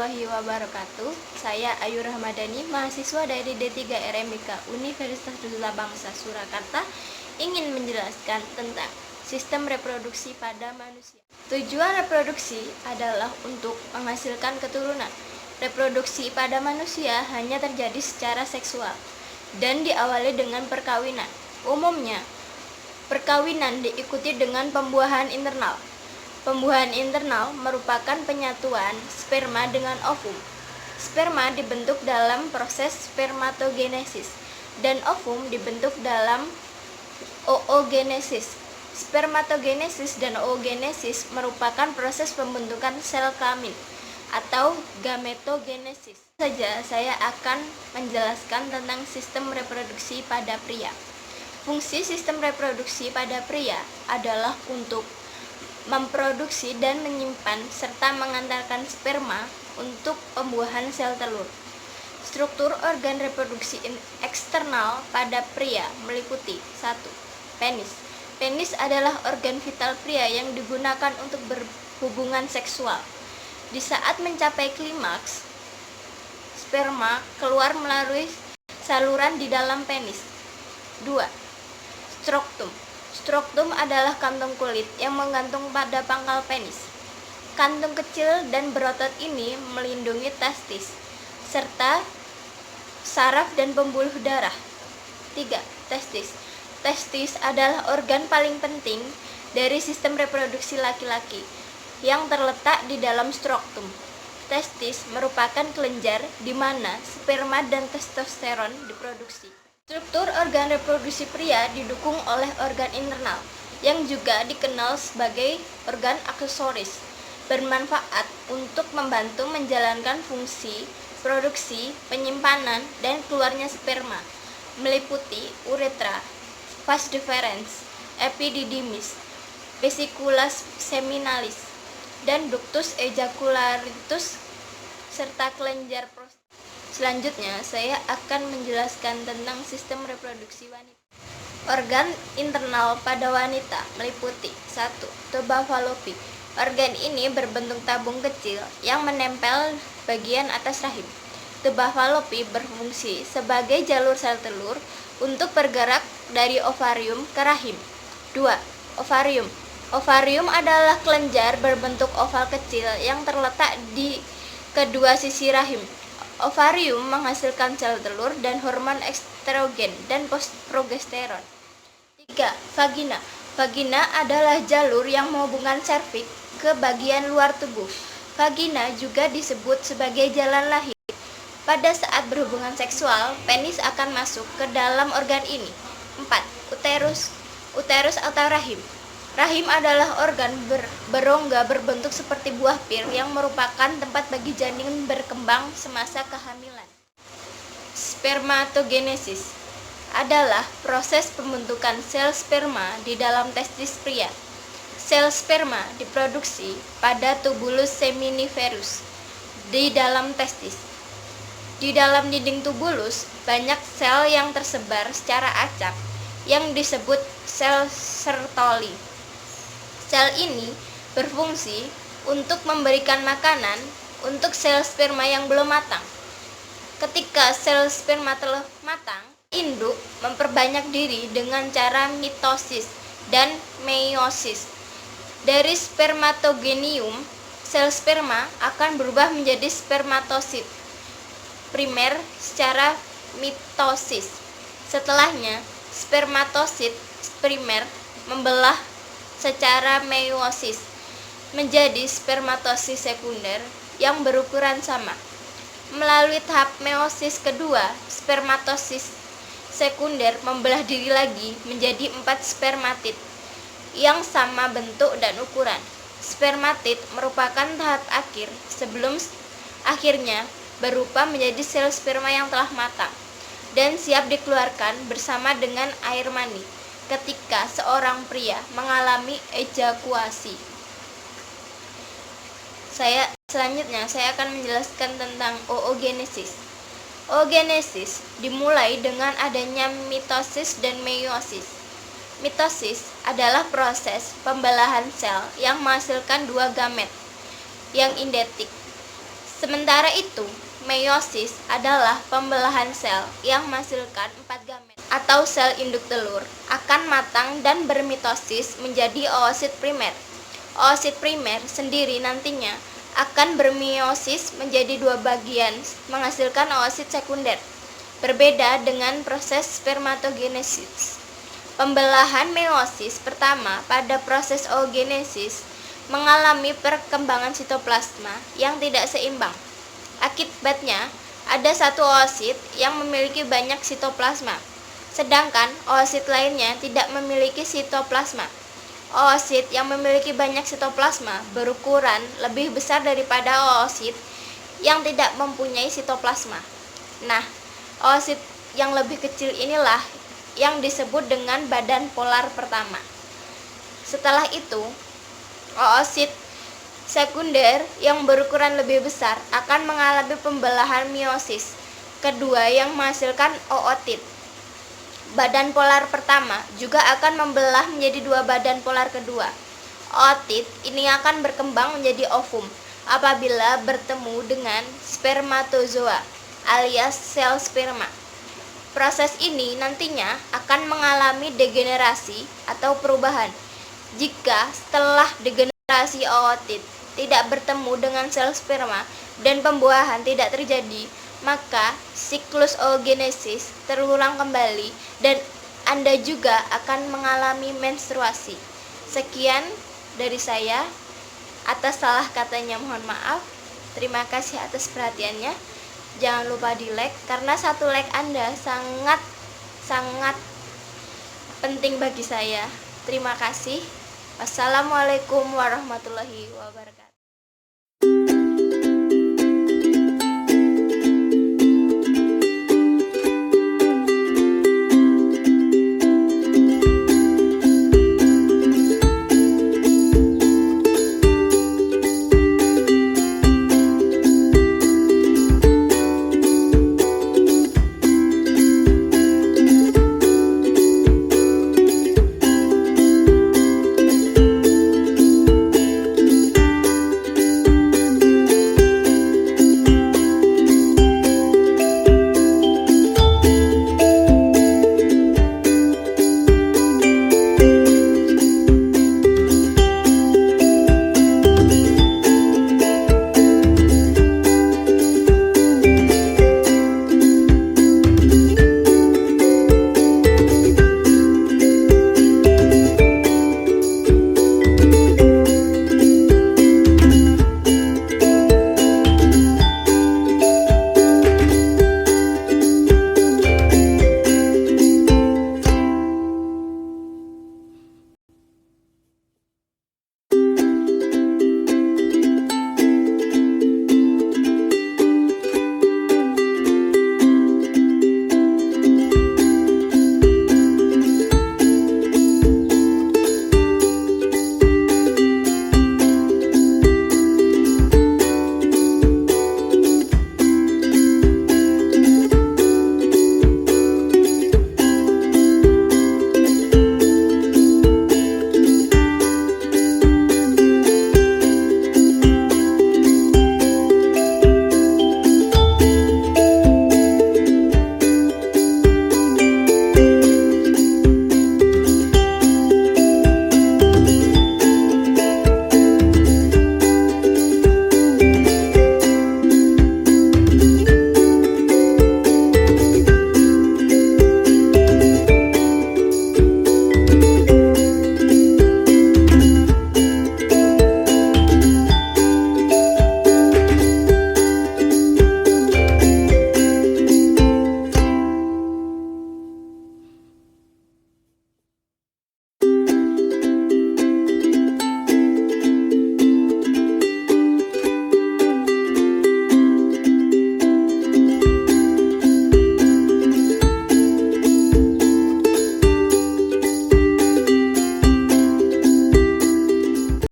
warahmatullahi wabarakatuh. Saya Ayu Rahmadani, mahasiswa dari D3 RMIK Universitas Nusa Bangsa Surakarta, ingin menjelaskan tentang sistem reproduksi pada manusia. Tujuan reproduksi adalah untuk menghasilkan keturunan. Reproduksi pada manusia hanya terjadi secara seksual dan diawali dengan perkawinan. Umumnya, perkawinan diikuti dengan pembuahan internal. Pembuahan internal merupakan penyatuan sperma dengan ovum. Sperma dibentuk dalam proses spermatogenesis dan ovum dibentuk dalam oogenesis. Spermatogenesis dan oogenesis merupakan proses pembentukan sel kelamin atau gametogenesis. Saja saya akan menjelaskan tentang sistem reproduksi pada pria. Fungsi sistem reproduksi pada pria adalah untuk memproduksi dan menyimpan serta mengantarkan sperma untuk pembuahan sel telur. Struktur organ reproduksi eksternal pada pria meliputi 1. Penis. Penis adalah organ vital pria yang digunakan untuk berhubungan seksual. Di saat mencapai klimaks, sperma keluar melalui saluran di dalam penis. 2. Struktum. Struktum adalah kantung kulit yang menggantung pada pangkal penis. Kantung kecil dan berotot ini melindungi testis, serta saraf dan pembuluh darah. 3. Testis. Testis adalah organ paling penting dari sistem reproduksi laki-laki yang terletak di dalam struktum. Testis merupakan kelenjar di mana sperma dan testosteron diproduksi. Struktur organ reproduksi pria didukung oleh organ internal, yang juga dikenal sebagai organ aksesoris, bermanfaat untuk membantu menjalankan fungsi produksi, penyimpanan, dan keluarnya sperma, meliputi uretra, vas deferens, epididymis, vesicula seminalis, dan ductus ejaculatus, serta kelenjar prostat. Selanjutnya, saya akan menjelaskan tentang sistem reproduksi wanita. Organ internal pada wanita meliputi 1. Tuba fallopi. Organ ini berbentuk tabung kecil yang menempel bagian atas rahim. Tuba fallopi berfungsi sebagai jalur sel telur untuk bergerak dari ovarium ke rahim. 2. Ovarium. Ovarium adalah kelenjar berbentuk oval kecil yang terletak di kedua sisi rahim. Ovarium menghasilkan sel telur dan hormon estrogen dan progesteron. 3. Vagina. Vagina adalah jalur yang menghubungkan serviks ke bagian luar tubuh. Vagina juga disebut sebagai jalan lahir. Pada saat berhubungan seksual, penis akan masuk ke dalam organ ini. 4. Uterus. Uterus atau rahim. Rahim adalah organ berongga berbentuk seperti buah pir yang merupakan tempat bagi janin berkembang semasa kehamilan. Spermatogenesis adalah proses pembentukan sel sperma di dalam testis pria. Sel sperma diproduksi pada tubulus seminiferus di dalam testis. Di dalam dinding tubulus, banyak sel yang tersebar secara acak yang disebut sel Sertoli. Sel ini berfungsi untuk memberikan makanan untuk sel sperma yang belum matang. Ketika sel sperma telah matang, induk memperbanyak diri dengan cara mitosis dan meiosis. Dari spermatogenium, sel sperma akan berubah menjadi spermatosit primer secara mitosis. Setelahnya, spermatosit primer membelah secara meiosis menjadi spermatosit sekunder yang berukuran sama. Melalui tahap meiosis kedua, spermatosit sekunder membelah diri lagi menjadi 4 spermatid yang sama bentuk dan ukuran. Spermatid merupakan tahap akhir sebelum akhirnya berubah menjadi sel sperma yang telah matang dan siap dikeluarkan bersama dengan air mani ketika seorang pria mengalami ejakulasi. Selanjutnya saya akan menjelaskan tentang oogenesis. Oogenesis dimulai dengan adanya mitosis dan meiosis. Mitosis adalah proses pembelahan sel yang menghasilkan dua gamet yang identik. Sementara itu, meiosis adalah pembelahan sel yang menghasilkan 4 gamet atau sel induk telur akan matang dan bermitosis menjadi oosit primer. Oosit primer sendiri nantinya akan bermeiosis menjadi 2 bagian menghasilkan oosit sekunder. Berbeda dengan proses spermatogenesis. Pembelahan meiosis pertama pada proses oogenesis mengalami perkembangan sitoplasma yang tidak seimbang. Akibatnya, ada satu oosit yang memiliki banyak sitoplasma, sedangkan oosit lainnya tidak memiliki sitoplasma. Oosit yang memiliki banyak sitoplasma berukuran lebih besar daripada oosit yang tidak mempunyai sitoplasma. Nah, oosit yang lebih kecil inilah yang disebut dengan badan polar pertama. Setelah itu, oosit sekunder yang berukuran lebih besar akan mengalami pembelahan meiosis kedua yang menghasilkan ootit. Badan polar pertama juga akan membelah menjadi 2 badan polar kedua. Ootit ini akan berkembang menjadi ovum apabila bertemu dengan spermatozoa alias sel sperma. Proses ini nantinya akan mengalami degenerasi atau perubahan. Jika setelah degenerasi ootit tidak bertemu dengan sel sperma dan pembuahan tidak terjadi, maka siklus oogenesis terulang kembali dan Anda juga akan mengalami menstruasi. Sekian dari saya. Atas salah katanya mohon maaf. Terima kasih atas perhatiannya. Jangan lupa di like karena satu like Anda sangat penting bagi saya. Terima kasih. Wassalamualaikum warahmatullahi wabarakatuh.